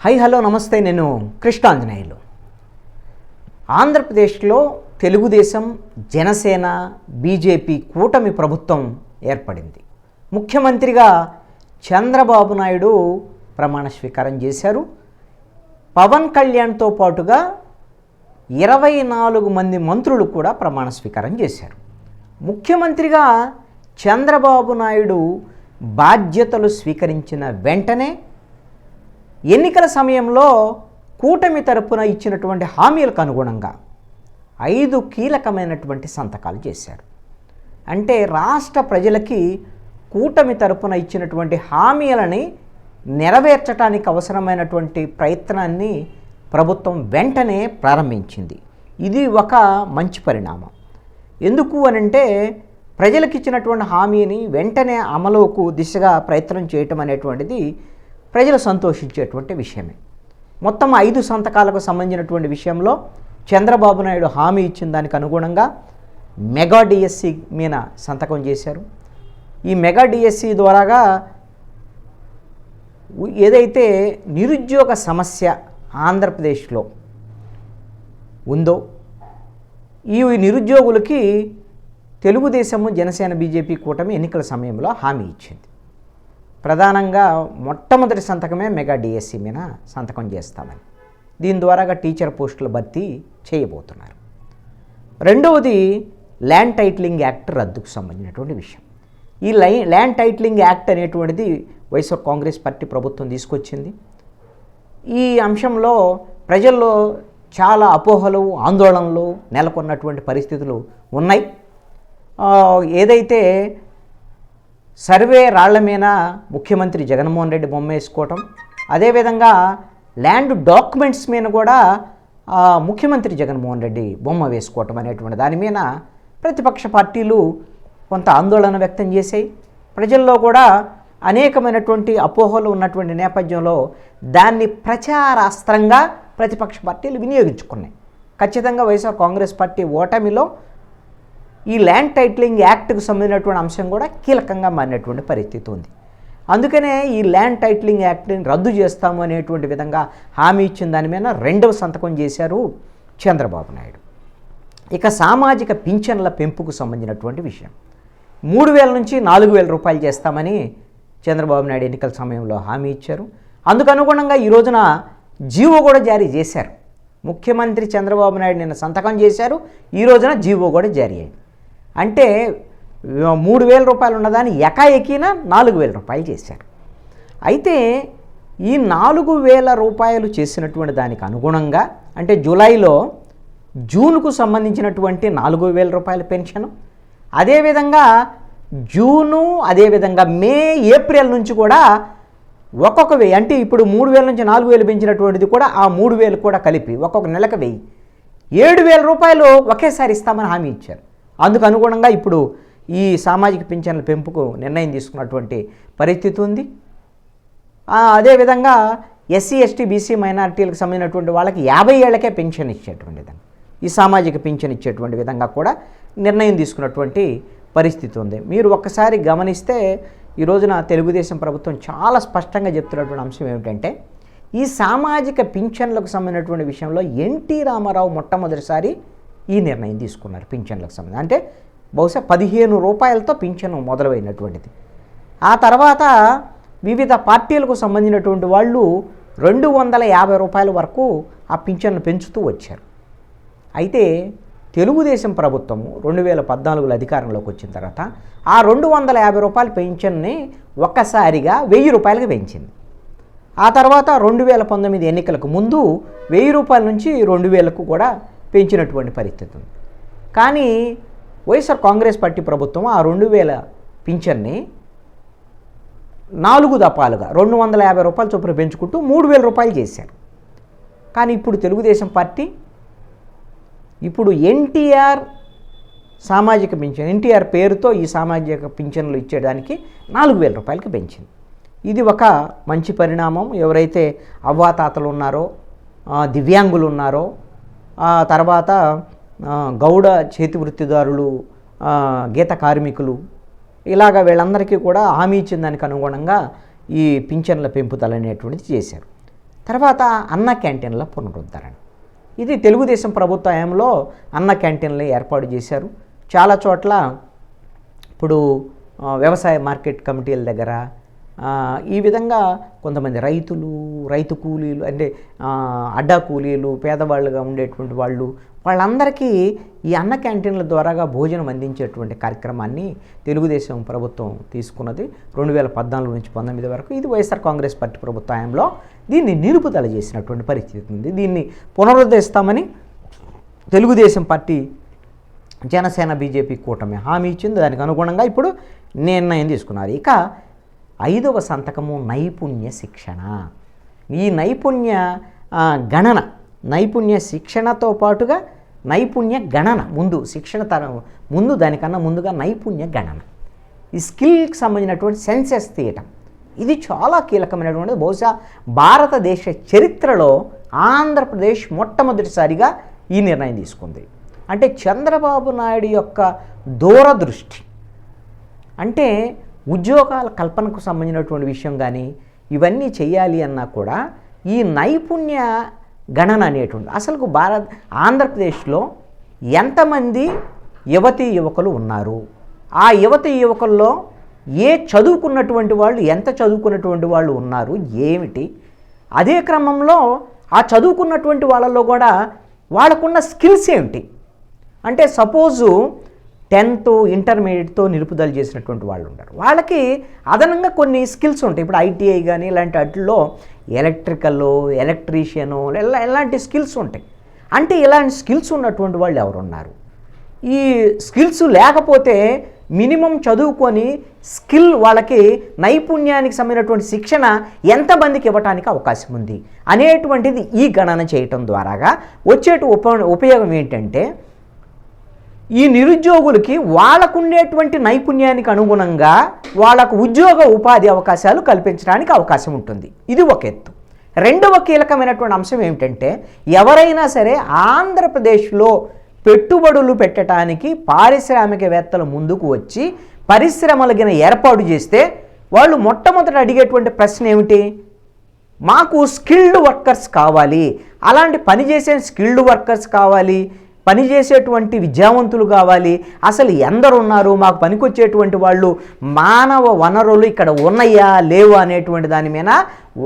Hello నమస్తే. నేను కృష్ణాంజనేయులు. ఆంధ్రప్రదేశ్లో తెలుగుదేశం, జనసేన, బీజేపీ కూటమి ప్రభుత్వం ఏర్పడింది. ముఖ్యమంత్రిగా చంద్రబాబు నాయుడు ప్రమాణ స్వీకారం చేశారు. పవన్ కళ్యాణ్తో పాటుగా 24 మంది మంత్రులు కూడా ప్రమాణ స్వీకారం చేశారు. ముఖ్యమంత్రిగా చంద్రబాబు నాయుడు బాధ్యతలు స్వీకరించిన వెంటనే ఎన్నికల సమయంలో కూటమి తరపున ఇచ్చినటువంటి హామీలకు అనుగుణంగా 5 కీలకమైనటువంటి సంతకాలు చేశారు. అంటే రాష్ట్ర ప్రజలకి కూటమి తరపున ఇచ్చినటువంటి హామీలని నెరవేర్చడానికి అవసరమైనటువంటి ప్రయత్నాన్ని ప్రభుత్వం వెంటనే ప్రారంభించింది. ఇది ఒక మంచి పరిణామం. ఎందుకు అనంటే ప్రజలకు ఇచ్చినటువంటి హామీని వెంటనే అమలుకు దిశగా ప్రయత్నం చేయటం అనేటువంటిది ప్రజలు సంతోషించేటువంటి విషయమే. మొత్తం 5 సంతకాలకు సంబంధించినటువంటి విషయంలో చంద్రబాబు నాయుడు హామీ ఇచ్చిన దానికి అనుగుణంగా మెగా డిఎస్సి మీద సంతకం చేశారు. ఈ మెగా డిఎస్సి ద్వారాగా ఏదైతే నిరుద్యోగ సమస్య ఆంధ్రప్రదేశ్లో ఉందో ఈ నిరుద్యోగులకి తెలుగుదేశము, జనసేన, బీజేపీ కూటమి ఎన్నికల సమయంలో హామీ ఇచ్చింది. ప్రధానంగా మొట్టమొదటి సంతకమే మెగా డిఎస్సి మీద సంతకం చేస్తామని. దీని ద్వారాగా టీచర్ పోస్టుల భర్తీ చేయబోతున్నారు. రెండవది ల్యాండ్ టైటిలింగ్ యాక్ట్ రద్దుకు సంబంధించినటువంటి విషయం. ఈ ల్యాండ్ టైటిలింగ్ యాక్ట్ అనేటువంటిది వైఎస్ఆర్ కాంగ్రెస్ పార్టీ ప్రభుత్వం తీసుకొచ్చింది. ఈ అంశంలో ప్రజల్లో చాలా అపోహలు, ఆందోళనలు నెలకొన్నటువంటి పరిస్థితులు ఉన్నాయి. ఏదైతే సర్వే రాళ్ల మీద ముఖ్యమంత్రి జగన్మోహన్ రెడ్డి బొమ్మ వేసుకోవటం, అదేవిధంగా ల్యాండ్ డాక్యుమెంట్స్ మీద కూడా ముఖ్యమంత్రి జగన్మోహన్ రెడ్డి బొమ్మ వేసుకోవటం అనేటువంటి దాని మీద ప్రతిపక్ష పార్టీలు కొంత ఆందోళన వ్యక్తం చేశాయి. ప్రజల్లో కూడా అనేకమైనటువంటి అపోహలు ఉన్నటువంటి నేపథ్యంలో దాన్ని ప్రచారాస్త్రంగా ప్రతిపక్ష పార్టీలు వినియోగించుకున్నాయి. ఖచ్చితంగా వైఎస్ఆర్ కాంగ్రెస్ పార్టీ ఓటమిలో ఈ ల్యాండ్ టైటిలింగ్ యాక్ట్కు సంబంధించినటువంటి అంశం కూడా కీలకంగా మారినటువంటి పరిస్థితి ఉంది. అందుకనే ఈ ల్యాండ్ టైటిలింగ్ యాక్ట్ని రద్దు చేస్తాము అనేటువంటి విధంగా హామీ ఇచ్చిన దాని మీద 2వ సంతకం చేశారు చంద్రబాబు నాయుడు. ఇక సామాజిక పింఛన్ల పెంపుకు సంబంధించినటువంటి విషయం 3,000 నుంచి 4,000 రూపాయలు చేస్తామని చంద్రబాబు నాయుడు ఎన్నికల సమయంలో హామీ ఇచ్చారు. అందుకు అనుగుణంగా ఈ రోజున జీవో కూడా జారీ చేశారు. ముఖ్యమంత్రి చంద్రబాబు నాయుడు నిన్న సంతకం చేశారు, ఈ రోజున జీవో కూడా జారీ అయింది. అంటే 3,000 రూపాయలు ఉన్నదాన్ని ఎకాఎకిన 4,000 రూపాయలు చేశారు. అయితే ఈ 4,000 రూపాయలు చేసినటువంటి దానికి అనుగుణంగా అంటే జూలైలో జూన్కు సంబంధించినటువంటి 4,000 రూపాయల పెన్షను, అదేవిధంగా జూను, అదేవిధంగా మే, ఏప్రిల్ నుంచి కూడా ఒక్కొక్క 1000 అంటే ఇప్పుడు 3,000 నుంచి 4,000 పెంచినటువంటిది కూడా ఆ 3,000 కూడా కలిపి ఒక్కొక్క నెలకు 1,000, 7,000 రూపాయలు ఒకేసారి ఇస్తామని హామీ ఇచ్చారు. అందుకు అనుగుణంగా ఇప్పుడు ఈ సామాజిక పింఛన్ల పెంపుకు నిర్ణయం తీసుకున్నటువంటి పరిస్థితి ఉంది. అదేవిధంగా ఎస్సీ, ఎస్టీ, బీసీ మైనారిటీలకు సంబంధించినటువంటి వాళ్ళకి 50 ఏళ్లకే పెన్షన్ ఇచ్చేటువంటి విధంగా ఈ సామాజిక పింఛన్ ఇచ్చేటువంటి విధంగా కూడా నిర్ణయం తీసుకున్నటువంటి పరిస్థితి ఉంది. మీరు ఒక్కసారి గమనిస్తే ఈ రోజున తెలుగుదేశం ప్రభుత్వం చాలా స్పష్టంగా చెప్తున్నటువంటి అంశం ఏమిటంటే ఈ సామాజిక పింఛన్లకు సంబంధించినటువంటి విషయంలో ఎన్టీ రామారావు మొట్టమొదటిసారి ఈ నిర్ణయం తీసుకున్నారు. పింఛన్లకు సంబంధించి అంటే బహుశా 15 రూపాయలతో పింఛను మొదలైనటువంటిది. ఆ తర్వాత వివిధ పార్టీలకు సంబంధించినటువంటి వాళ్ళు 250 రూపాయల వరకు ఆ పింఛన్ను పెంచుతూ వచ్చారు. అయితే తెలుగుదేశం ప్రభుత్వము 2014లో అధికారంలోకి వచ్చిన తర్వాత ఆ 250 రూపాయల పెన్షన్ని ఒక్కసారిగా 1,000 రూపాయలకు పెంచింది. ఆ తర్వాత 2019 ఎన్నికలకు ముందు 1,000 రూపాయల నుంచి 2,000కు కూడా పెంచినటువంటి పరిస్థితి ఉంది. కానీ వైఎస్ఆర్ కాంగ్రెస్ పార్టీ ప్రభుత్వం ఆ 2,000 పింఛన్ని 4 దఫాలుగా 250 రూపాయల చొప్పున పెంచుకుంటూ 3,000 రూపాయలు చేశారు. కానీ ఇప్పుడు తెలుగుదేశం పార్టీ ఇప్పుడు ఎన్టీఆర్ సామాజిక పింఛన్, ఎన్టీఆర్ పేరుతో ఈ సామాజిక పింఛన్లు ఇచ్చేయడానికి 4,000 రూపాయలకి పెంచింది. ఇది ఒక మంచి పరిణామం. ఎవరైతే అవ్వాతాతలు ఉన్నారో, దివ్యాంగులు ఉన్నారో, తర్వాత గౌడ చేతి వృత్తిదారులు, గీత కార్మికులు, ఇలాగ వీళ్ళందరికీ కూడా హామీ ఇచ్చిన దానికి అనుగుణంగా ఈ పింఛన్ల పెంపుదల అనేటువంటిది చేశారు. తర్వాత అన్న క్యాంటీన్ల పునరుద్ధరణ. ఇది తెలుగుదేశం ప్రభుత్వ హయాంలో అన్న క్యాంటీన్లు ఏర్పాటు చేశారు. చాలా చోట్ల ఇప్పుడు వ్యవసాయ మార్కెట్ కమిటీల దగ్గర ఈ విధంగా కొంతమంది రైతు కూలీలు అంటే అడ్డా కూలీలు, పేదవాళ్ళుగా ఉండేటువంటి వాళ్ళందరికీ ఈ అన్న క్యాంటీన్ల ద్వారాగా భోజనం అందించేటువంటి కార్యక్రమాన్ని తెలుగుదేశం ప్రభుత్వం తీసుకున్నది 2014 నుంచి 19 వరకు. ఇది వైఎస్ఆర్ కాంగ్రెస్ పార్టీ ప్రభుత్వ హయాంలో దీన్ని నిలుపుదల చేసినటువంటి పరిస్థితి ఉంది. దీన్ని పునరుద్ధరిస్తామని తెలుగుదేశం పార్టీ, జనసేన, బీజేపీ కూటమి హామీ ఇచ్చింది. దానికి అనుగుణంగా ఇప్పుడు నిర్ణయం తీసుకున్నారు. ఇక 5వ సంతకము నైపుణ్య శిక్షణ. ఈ నైపుణ్య శిక్షణతో పాటుగా నైపుణ్య గణన శిక్షణ ముందు దానికన్నా ముందుగా నైపుణ్య గణన, ఈ స్కిల్కి సంబంధించినటువంటి సెన్సెస్ తీయటం, ఇది చాలా కీలకమైనటువంటిది. బహుశా భారతదేశ చరిత్రలో ఆంధ్రప్రదేశ్ మొట్టమొదటిసారిగా ఈ నిర్ణయం తీసుకుంది. అంటే చంద్రబాబు నాయుడు యొక్క దూరదృష్టి, అంటే ఉద్యోగాల కల్పనకు సంబంధించినటువంటి విషయం కానీ ఇవన్నీ చేయాలి అన్నా కూడా ఈ నైపుణ్య గణన అనేటువంటి అసలు ఆంధ్రప్రదేశ్లో ఎంతమంది యువకులు ఉన్నారు, ఆ యువకుల్లో ఎంత చదువుకున్నటువంటి వాళ్ళు ఉన్నారు ఏమిటి, అదే క్రమంలో ఆ చదువుకున్నటువంటి వాళ్ళలో కూడా వాళ్ళకున్న స్కిల్స్ ఏమిటి. అంటే సపోజు 10th ఇంటర్మీడియట్తో నిలుపుదల చేసినటువంటి వాళ్ళు ఉంటారు, వాళ్ళకి అదనంగా కొన్ని స్కిల్స్ ఉంటాయి. ఇప్పుడు ఐటీఐ కానీ ఇలాంటి వాటిల్లో ఎలక్ట్రీషియను ఇలాంటి స్కిల్స్ ఉంటాయి. అంటే ఇలాంటి స్కిల్స్ ఉన్నటువంటి వాళ్ళు ఎవరున్నారు? ఈ స్కిల్స్ లేకపోతే మినిమం చదువుకొని వాళ్ళకి నైపుణ్యానికి సంబంధించినటువంటి శిక్షణ ఎంతమందికి ఇవ్వడానికి అవకాశం ఉంది అనేటువంటిది ఈ గణన చేయటం ద్వారాగా ఉపయోగం ఏంటంటే ఈ నిరుద్యోగులకి వాళ్ళకుండేటువంటి నైపుణ్యానికి అనుగుణంగా వాళ్ళకు ఉపాధి అవకాశాలు కల్పించడానికి అవకాశం ఉంటుంది. ఇది ఒక ఎత్తు. రెండవ కీలకమైనటువంటి అంశం ఏమిటంటే ఎవరైనా సరే ఆంధ్రప్రదేశ్లో పెట్టుబడులు పెట్టడానికి పారిశ్రామికవేత్తలు ముందుకు వచ్చి పరిశ్రమలగిన ఏర్పాటు చేస్తే వాళ్ళు మొట్టమొదట అడిగేటువంటి ప్రశ్న ఏమిటి? మాకు స్కిల్డ్ వర్కర్స్ కావాలి, అలాంటి పనిచేసే స్కిల్డ్ వర్కర్స్ కావాలి, పనిచేసేటువంటి విద్యావంతులు కావాలి, అసలు ఎందరున్నారు, మాకు పనికొచ్చేటువంటి వాళ్ళు మానవ వనరులు ఇక్కడ ఉన్నాయా లేవా అనేటువంటి దాని మీద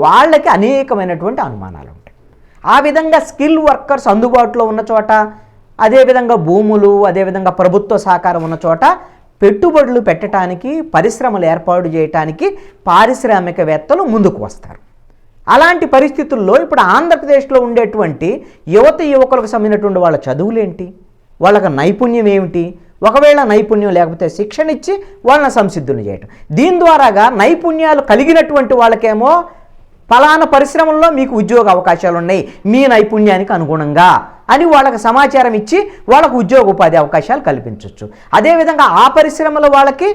వాళ్ళకి అనేకమైనటువంటి అనుమానాలు ఉంటాయి. ఆ విధంగా స్కిల్ వర్కర్స్ అందుబాటులో ఉన్న చోట, అదేవిధంగా భూములు, అదేవిధంగా ప్రభుత్వ సహకారం ఉన్న చోట పెట్టుబడులు పెట్టడానికి, పరిశ్రమలు ఏర్పాటు చేయడానికి పారిశ్రామికవేత్తలు ముందుకు వస్తారు. అలాంటి పరిస్థితుల్లో ఇప్పుడు ఆంధ్రప్రదేశ్లో ఉండేటువంటి యువకులకు సంబంధించినటువంటి వాళ్ళ చదువులేంటి, వాళ్ళకి నైపుణ్యం ఏమిటి, ఒకవేళ నైపుణ్యం లేకపోతే శిక్షణ ఇచ్చి వాళ్ళని సంసిద్ధులు చేయటం. దీని ద్వారాగా నైపుణ్యాలు కలిగినటువంటి వాళ్ళకేమో ఫలానా పరిశ్రమల్లో మీకు ఉద్యోగ అవకాశాలు ఉన్నాయి మీ నైపుణ్యానికి అనుగుణంగా అని వాళ్ళకి సమాచారం ఇచ్చి వాళ్ళకు ఉపాధి అవకాశాలు కల్పించవచ్చు. అదేవిధంగా ఆ పరిశ్రమల వాళ్ళకి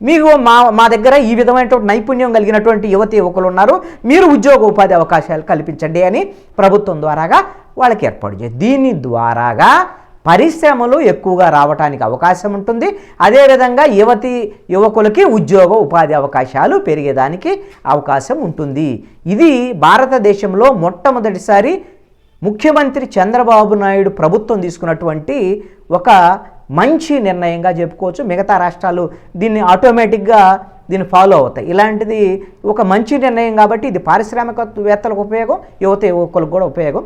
మీకు మా దగ్గర ఈ విధమైనటువంటి నైపుణ్యం కలిగినటువంటి యువకులు ఉన్నారు, మీరు ఉపాధి అవకాశాలు కల్పించండి అని ప్రభుత్వం ద్వారాగా వాళ్ళకి ఏర్పాటు చేయాలి. దీని ద్వారాగా పరిశ్రమలు ఎక్కువగా రావడానికి అవకాశం ఉంటుంది. అదేవిధంగా యువకులకి ఉపాధి అవకాశాలు పెరిగేదానికి అవకాశం ఉంటుంది. ఇది భారతదేశంలో మొట్టమొదటిసారి ముఖ్యమంత్రి చంద్రబాబు నాయుడు ప్రభుత్వం తీసుకున్నటువంటి ఒక మంచి నిర్ణయంగా చెప్పుకోవచ్చు. మిగతా రాష్ట్రాలు దీన్ని ఆటోమేటిక్గా ఫాలో అవుతాయి. ఇలాంటిది ఒక మంచి నిర్ణయం కాబట్టి ఇది పారిశ్రామికవేత్తలకు ఉపయోగం, యువకులకు కూడా ఉపయోగం.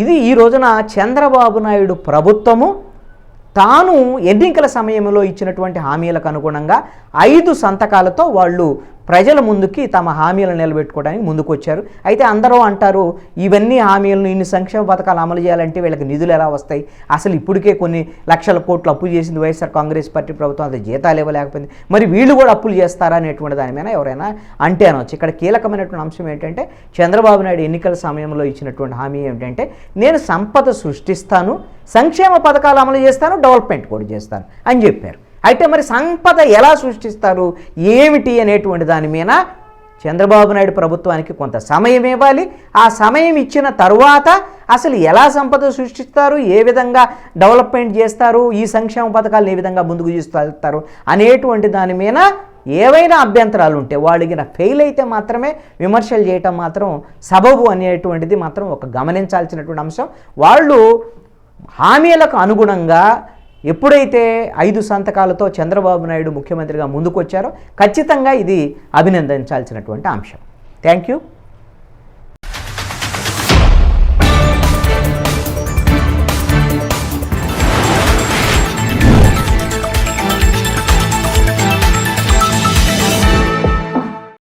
ఇది ఈ రోజున చంద్రబాబు నాయుడు ప్రభుత్వము తాను ఎన్నికల సమయంలో ఇచ్చినటువంటి హామీలకు అనుగుణంగా 5 సంతకాలతో వాళ్ళు ప్రజల ముందుకి తమ హామీలను నిలబెట్టుకోవడానికి ముందుకు వచ్చారు. అయితే అందరూ అంటారు ఇవన్నీ హామీలను, ఇన్ని సంక్షేమ పథకాలు అమలు చేయాలంటే వీళ్ళకి నిధులు ఎలా వస్తాయి, అసలు ఇప్పటికే కొన్ని లక్షల కోట్లు అప్పులు చేసింది వైఎస్ఆర్ కాంగ్రెస్ పార్టీ ప్రభుత్వం, అది జీతాలు ఇవ్వలేకపోయింది, మరి వీళ్ళు కూడా అప్పులు చేస్తారా అనేటువంటి దాని మీద ఎవరైనా అంటే అనవచ్చు. ఇక్కడ కీలకమైనటువంటి అంశం ఏంటంటే చంద్రబాబు నాయుడు ఎన్నికల సమయంలో ఇచ్చినటువంటి హామీ ఏమిటంటే నేను సంపద సృష్టిస్తాను, సంక్షేమ పథకాలు అమలు చేస్తాను, డెవలప్మెంట్ కూడా చేస్తాను అని చెప్పారు. అయితే మరి సంపద ఎలా సృష్టిస్తారు ఏమిటి అనేటువంటి దాని మీద చంద్రబాబు నాయుడు ప్రభుత్వానికి కొంత సమయం ఇవ్వాలి. ఆ సమయం ఇచ్చిన తరువాత అసలు ఎలా సంపద సృష్టిస్తారు, ఏ విధంగా డెవలప్మెంట్ చేస్తారు, ఈ సంక్షేమ పథకాలను ఏ విధంగా ముందుకు తీసుకెళ్తారు అనేటువంటి దాని మీద ఏవైనా అభ్యంతరాలు ఉంటే వాళ్ళకి ఫెయిల్ అయితే మాత్రమే విమర్శలు చేయటం మాత్రం సబబు అనేటువంటిది మాత్రం ఒక గమనించాల్సినటువంటి అంశం. వాళ్ళు హామీలకు అనుగుణంగా ఎప్పుడైతే 5 సంతకాలతో చంద్రబాబు నాయుడు ముఖ్యమంత్రిగా ముందుకొచ్చారో ఖచ్చితంగా ఇది అభినందించాల్సినటువంటి అంశం. Thank you.